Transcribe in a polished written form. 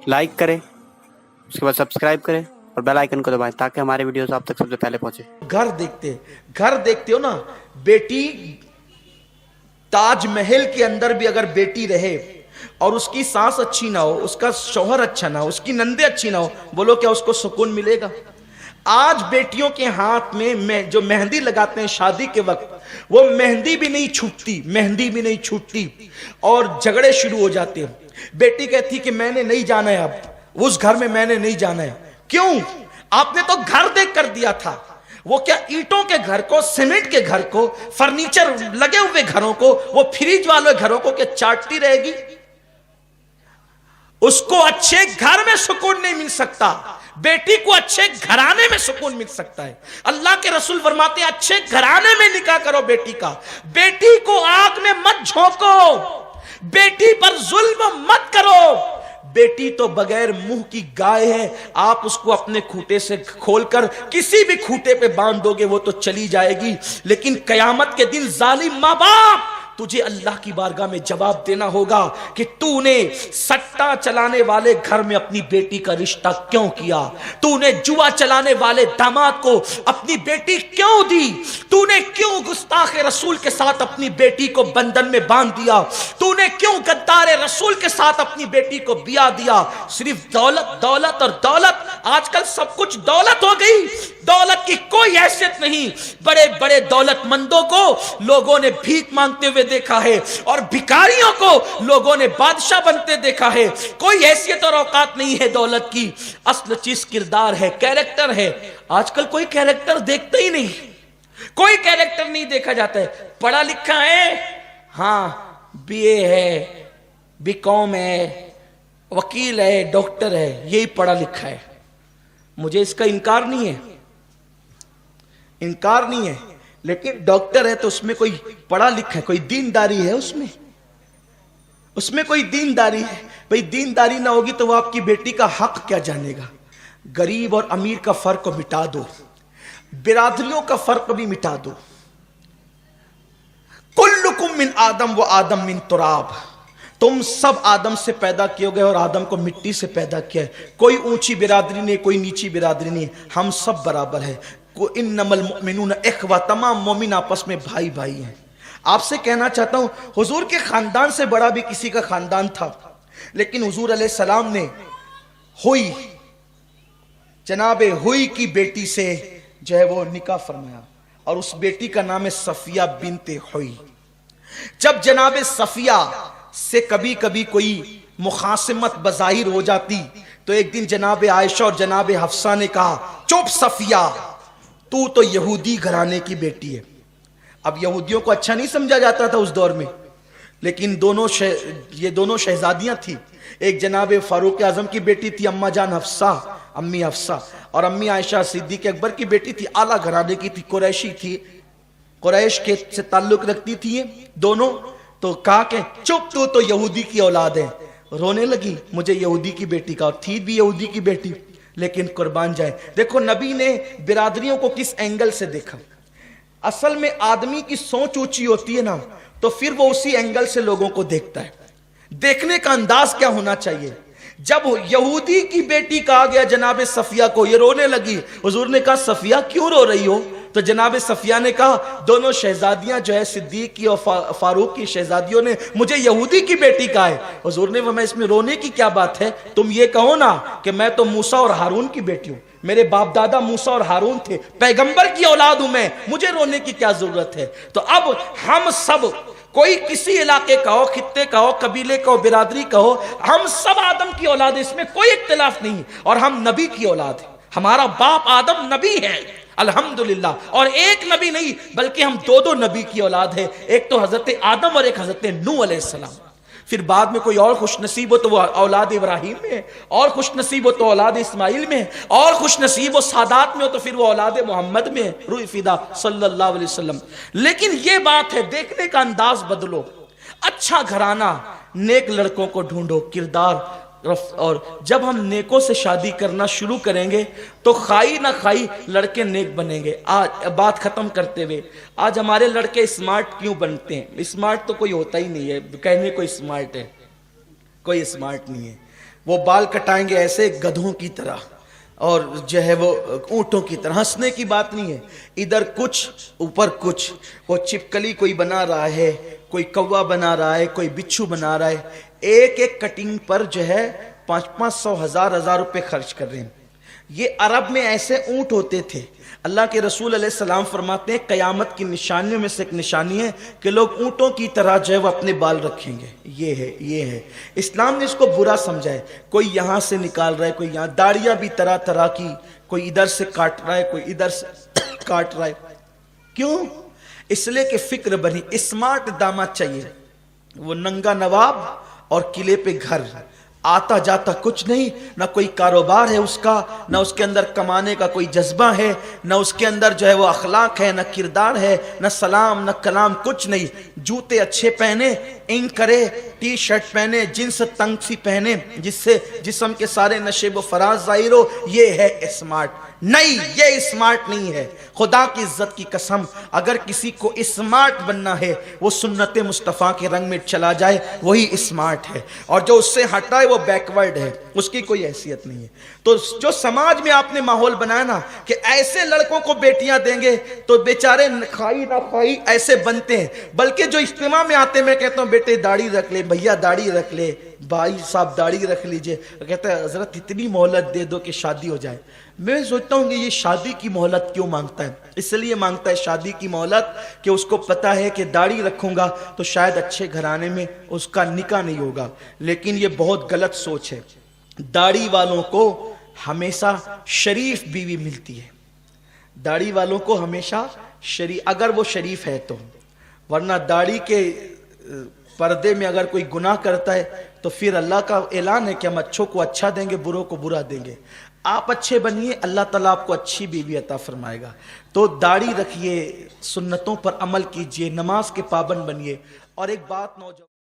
Like करें, उसके बाद सब्सक्राइब करें और बेल आइकन को दबाएं ताकि हमारे वीडियोस आप तक सबसे पहले पहुंचे। घर देखते हो ना, बेटी ताजमहल के अंदर भी अगर बेटी रहे और उसकी सास अच्छी ना हो, उसका शौहर अच्छा ना हो, उसकी नंदे अच्छी ना हो, बोलो क्या उसको सुकून मिलेगा? आज बेटियों के हाथ में जो मेहंदी लगाते हैं शादी के वक्त, वो मेहंदी भी नहीं छूटती और झगड़े शुरू हो जाते हैं। बेटी कहती कि मैंने नहीं जाना है, अब उस घर में मैंने नहीं जाना है। क्यों? आपने तो घर देख कर दिया था। वो क्या ईंटों के घर को, सीमेंट के घर को, फर्नीचर लगे हुए घरों को, वो फ्रिज वाले घरों को क्या चाटती रहेगी? उसको अच्छे घर में सुकून नहीं मिल सकता, बेटी को अच्छे घराने में सुकून मिल सकता है। अल्लाह के रसूल फरमाते हैं अच्छे घराने में निकाह करो बेटी का। बेटी को आग में मत झोंको, बेटी पर जुल्म मत करो। बेटी तो बगैर मुंह की गाय है, आप उसको अपने खूंटे से खोलकर किसी भी खूंटे पे बांध दोगे वो तो चली जाएगी, लेकिन कयामत के दिन जालिम माँ बाप तुझे अल्लाह की बारगाह में जवाब देना होगा कि तूने सट्टा चलाने वाले घर में अपनी बेटी का रिश्ता क्यों किया? तूने जुआ चलाने वाले दामाद को अपनी बेटी क्यों दी? तूने क्यों गुस्ताखे रसूल के साथ अपनी बेटी को बंधन में बांध दिया? तूने क्यों गद्दारे रसूल के साथ अपनी बेटी को बिया दिया? सिर्फ दौलत दौलत और दौलत। आजकल सब कुछ दौलत हो गई, दौलत की कोई हैसियत नहीं। बड़े बड़े दौलतमंदों को लोगों ने भीख मांगते हुए देखा है और भिखारियों को लोगों ने बादशाह बनते देखा है। कोई हैसियत और औकात नहीं है दौलत की। असल चीज किरदार है, कैरेक्टर है। आजकल कोई कैरेक्टर देखता ही नहीं, कोई कैरेक्टर नहीं देखा जाता है। पढ़ा लिखा है, हाँ बीए है, बीकॉम है, वकील है, डॉक्टर है, यही पढ़ा लिखा है। मुझे इसका इनकार नहीं है, लेकिन डॉक्टर है तो उसमें कोई पढ़ा लिखा है, कोई दीनदारी है उसमें कोई दीनदारी है? भाई दीनदारी ना होगी तो वो आपकी बेटी का हक क्या जानेगा? गरीब और अमीर का फर्क मिटा दो, बिरादरियों का फर्क भी मिटा दो। कुल्लुकुम मिन आदम व आदम मिन तुराब, तुम सब आदम से पैदा किए गए और आदम को मिट्टी से पैदा किया है। कोई ऊंची बिरादरी नहीं, कोई नीची बिरादरी नहीं, हम सब बराबर है। इन्नमल मुमिनून इख्वा, तमाम मोमिन आपस में भाई भाई हैं। आपसे कहना चाहता हूं, हुजूर के खानदान से बड़ा भी किसी का खानदान था, लेकिन हुजूर अलैहि सलाम ने हुई, जनाबे हुई की बेटी से जो है वो निकाह फरमाया और उस बेटी का नाम है सफिया बिनते हुई। जब जनाबे सफिया से कभी कभी कोई मुखासिमत बज़ाहिर हो जाती तो एक दिन जनाबे आयशा और जनाबे हफ्सा ने कहा, चुप सफिया, तू तो यहूदी घराने की बेटी है। अब यहूदियों को अच्छा नहीं समझा जाता था उस दौर में, लेकिन ये दोनों शहजादियां थी। एक जनाबे फारूक आजम की बेटी थी अम्मा जान हफ्सा, अम्मी हफ्सा, और अम्मी आयशा सिद्दीक़ अकबर की बेटी थी, आला घराने की थी, कुरैशी थी, कुरैश के से ताल्लुक रखती थी ये दोनों। तो कहा कि चुप, तू तो यहूदी की औलाद है। रोने लगी, मुझे यहूदी की बेटी का, और थी भी यहूदी की बेटी, लेकिन कुर्बान जाए। देखो नबी ने बिरादरियों को किस एंगल से देखा। असल में आदमी की सोच ऊंची होती है ना, तो फिर वो उसी एंगल से लोगों को देखता है। देखने का अंदाज क्या होना चाहिए? जब यहूदी की बेटी कहा गया जनाबे सफिया को, ये रोने लगी। हुजूर ने कहा सफिया क्यों रो रही हो? तो जनाबे सफिया ने कहा, दोनों शहजादियां जो है सिद्दीक की और फारूक की शहजादियों ने मुझे यहूदी की बेटी कहा है। हुजूर ने मैं इसमें रोने की क्या बात है? तुम ये कहो ना कि मैं तो मूसा और हारून की बेटी हूं, मेरे बाप दादा मूसा और हारून थे, पैगंबर की औलाद हूं मैं, मुझे रोने की क्या जरूरत है? तो अब हम सब, कोई किसी इलाके का हो, खित्ते का हो, कबीले का हो, बिरादरी का हो, हम सब आदम की औलाद है, इसमें कोई इख्तिलाफ नहीं। और हम नबी की औलाद है, हमारा बाप आदम नबी है अल्हम्दुलिल्लाह। और एक नबी नहीं बल्कि हम दो नबी की औलाद है, एक तो हजरत आदम और एक हजरत नूह अलैहिस्सलाम। फिर बाद में कोई और खुश नसीब हो तो वो औलाद इब्राहिम में, और खुश नसीब हो तो औलाद इस्माइल में, और खुश नसीब हो सादात में हो तो फिर वो औलाद मोहम्मद में, रूह फिदा सल्लल्लाहु अलैहि वसल्लम। लेकिन ये बात है, देखने का अंदाज बदलो। अच्छा घराना, नेक लड़कों को ढूंढो, किरदार। और जब हम नेकों से शादी करना शुरू करेंगे तो खाई ना खाई लड़के नेक बनेंगे। आज बात खत्म करते हुए, आज हमारे लड़के स्मार्ट क्यों बनते हैं? स्मार्ट तो कोई होता ही नहीं है, कहने कोई स्मार्ट है, कोई स्मार्ट नहीं है। وہ بال کٹائیں گے ایسے گدھوں کی طرح اور جو ہے وہ اونٹوں کی طرح. ہنسنے کی بات نہیں ہے, ادھر کچھ اوپر کچھ. وہ چپکلی کوئی بنا رہا ہے, کوئی کوا بنا رہا ہے, کوئی بچھو بنا رہا ہے, ایک ایک کٹنگ پر جو ہے 500 1000 روپے خرچ کر رہے ہیں. یہ عرب میں ایسے اونٹ ہوتے تھے. اللہ کے رسول علیہ السلام فرماتے ہیں قیامت کی نشانیوں میں سے ایک نشانی ہے کہ لوگ اونٹوں کی طرح جو ہے وہ اپنے بال رکھیں گے. یہ ہے اسلام نے اس کو برا سمجھا ہے. کوئی یہاں سے نکال رہا ہے, کوئی یہاں, داڑیاں بھی طرح طرح کی, کوئی ادھر سے کاٹ رہا ہے, کوئی ادھر سے کاٹ رہا ہے. کیوں؟ اس لیے کہ فکر بنی. اسمارٹ داماد چاہیے. وہ ننگا نواب اور قلعے پہ گھر, آتا جاتا کچھ نہیں, نہ کوئی کاروبار ہے اس کا, نہ اس کے اندر کمانے کا کوئی جذبہ ہے, نہ اس کے اندر جو ہے وہ اخلاق ہے, نہ کردار ہے, نہ سلام نہ کلام, کچھ نہیں. جوتے اچھے پہنے, انگ کرے, ٹی شرٹ پہنے, جنس تنگ سی پہنے جس سے جسم کے سارے نشیب و فراز ظاہر ہو, یہ ہے اسمارٹ. نہیں, یہ اسمارٹ نہیں ہے. خدا کی عزت کی قسم, اگر کسی کو اسمارٹ بننا ہے وہ سنت مصطفیٰ کے رنگ میں چلا جائے, وہی اسمارٹ ہے. اور جو اس سے ہٹا ہے وہ بیکورڈ ہے, اس کی کوئی حیثیت نہیں ہے. تو جو سماج میں آپ نے ماحول بنایا نا کہ ایسے لڑکوں کو بیٹیاں دیں گے تو بیچارے کھائی نہ کھائی ایسے بنتے ہیں. بلکہ جو اجتماع میں آتے, میں کہتا ہوں بیٹے داڑھی رکھ لے, بھیا داڑھی رکھ لے, بھائی صاحب داڑھی رکھ لیجئے, کہتا ہے حضرت اتنی مہلت دے دو کہ شادی ہو جائے. میں سوچتا ہوں کہ یہ شادی کی مہلت کیوں مانگتا ہے؟ اس لیے مانگتا ہے شادی کی مہلت کہ اس کو پتا ہے کہ داڑھی رکھوں گا تو شاید اچھے گھرانے میں اس کا نکاح نہیں ہوگا. لیکن یہ بہت غلط سوچ ہے. داڑھی والوں کو ہمیشہ شریف بیوی ملتی ہے. داڑھی والوں کو ہمیشہ شریف, اگر وہ شریف ہے تو, ورنہ داڑھی کے پردے میں اگر کوئی گناہ کرتا ہے تو پھر اللہ کا اعلان ہے کہ ہم اچھوں کو اچھا دیں گے, بروں کو برا دیں گے. آپ اچھے بنیے, اللہ تعالیٰ آپ کو اچھی بیوی عطا فرمائے گا. تو داڑھی رکھیے, سنتوں پر عمل کیجئے, نماز کے پابند بنیے. اور ایک بات نوجوان